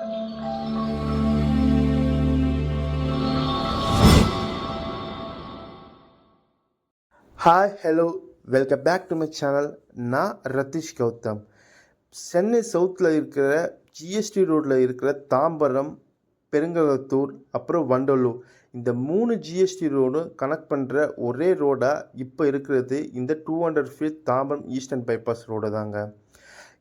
Hi hello welcome back to my channel. நான் ரதீஷ் கௌதம். சென்னை சவுத்தில் இருக்கிற ஜிஎஸ்டி ரோட்டில் இருக்கிற தாம்பரம், பெருங்கலத்தூர், அப்புறம் வண்டலூர், இந்த 3 ஜிஎஸ்டி ரோடும் கனெக்ட் பண்ணுற ஒரே ரோடாக இப்போ இருக்கிறது இந்த 200 feet Tambaram eastern bypass road தாங்க.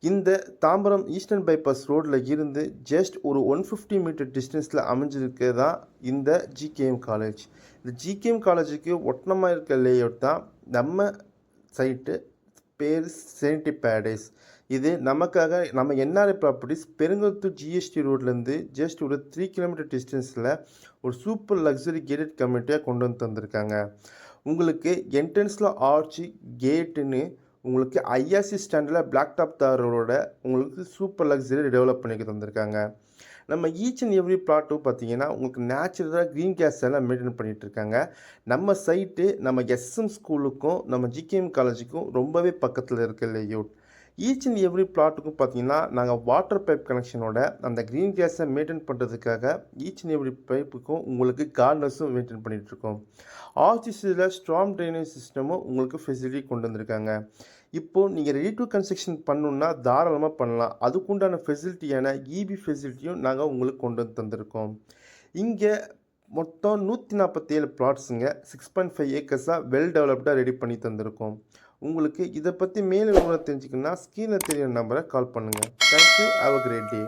இந்த தாம்பரம் ஈஸ்டர்ன் பைபாஸ் ரோடில் இருந்து ஜஸ்ட் ஒரு 150 மீட்டர் டிஸ்டன்ஸில் அமைஞ்சிருக்கிறது தான் இந்த ஜிகேஎம் காலேஜ். இந்த ஜிகேஎம் காலேஜுக்கு ஒட்டமாக இருக்க லேஅவுட் தான் நம்ம சைட்டு, பேர் செனிட்டி பேரடைஸ். இது நமக்காக நம்ம என்ஆர்ஐ ப்ராப்பர்ட்டிஸ் பெருங்கலத்தூர் ஜிஎஸ்டி ரோட்லேருந்து ஜஸ்ட் ஒரு 3 கிலோமீட்டர் டிஸ்டன்ஸில் ஒரு சூப்பர் லக்ஸரி கேட்டட் கம்யூனிட்டியாக கொண்டு வந்து தந்திருக்காங்க. உங்களுக்கு என்ட்ரன்ஸில் ஆர்ச்சி கேட்டுன்னு உங்களுக்கு ஐஆர்சி ஸ்டாண்டில் பிளாக் டாப் தாரோட உங்களுக்கு சூப்பர் லக்ஸரி டெவலப் பண்ணி தந்திருக்காங்க. நம்ம ஈச் அண்ட் எவ்ரி பிளாட்டும் பார்த்தீங்கன்னா உங்களுக்கு நேச்சுரலாக க்ரீன் கேஸ் எல்லாம் மெயின்டைன் பண்ணிகிட்ருக்காங்க. நம்ம சைட்டு நம்ம எஸ்எம் ஸ்கூலுக்கும் நம்ம ஜிகேஎம் காலேஜுக்கும் ரொம்பவே பக்கத்தில் இருக்க லேஅவுட். ஈச் அண்ட் எவ்ரி பிளாட்டுக்கும் பார்த்தீங்கன்னா நாங்கள் வாட்டர் பைப் கனெக்ஷனோட அந்த க்ரீன் கேஸை மெயின்டைன் பண்ணுறதுக்காக ஈச் அண்ட் எவ்ரி பைப்புக்கும் உங்களுக்கு கார்னர்ஸும் மெயின்டைன் பண்ணிகிட்ருக்கோம். ஆர்சிசியில் ஸ்ட்ராங் ட்ரைனேஜ் சிஸ்டமும் உங்களுக்கு ஃபெசிலிட்டி கொண்டு வந்திருக்காங்க. இப்போது நீங்கள் ரெடி டு கன்ஸ்ட்ரக்ஷன் பண்ணணுன்னா தாராளமாக பண்ணலாம். அதுக்குண்டான ஃபெசிலிட்டியான இபி ஃபெசிலிட்டியும் நாங்கள் உங்களுக்கு கொண்டு வந்து தந்திருக்கோம். இங்கே மொத்தம் 147 பிளாட்ஸுங்க, 6.5 ஏக்கர்ஸாக வெல் டெவலப்டாக ரெடி பண்ணி தந்திருக்கோம். உங்களுக்கு இதை பற்றி மேலும் விவரம் தெரிஞ்சுக்கணுன்னா ஸ்க்ரீனில் தெரியிற நம்பரை கால் பண்ணுங்கள். Thank you. Have a great day.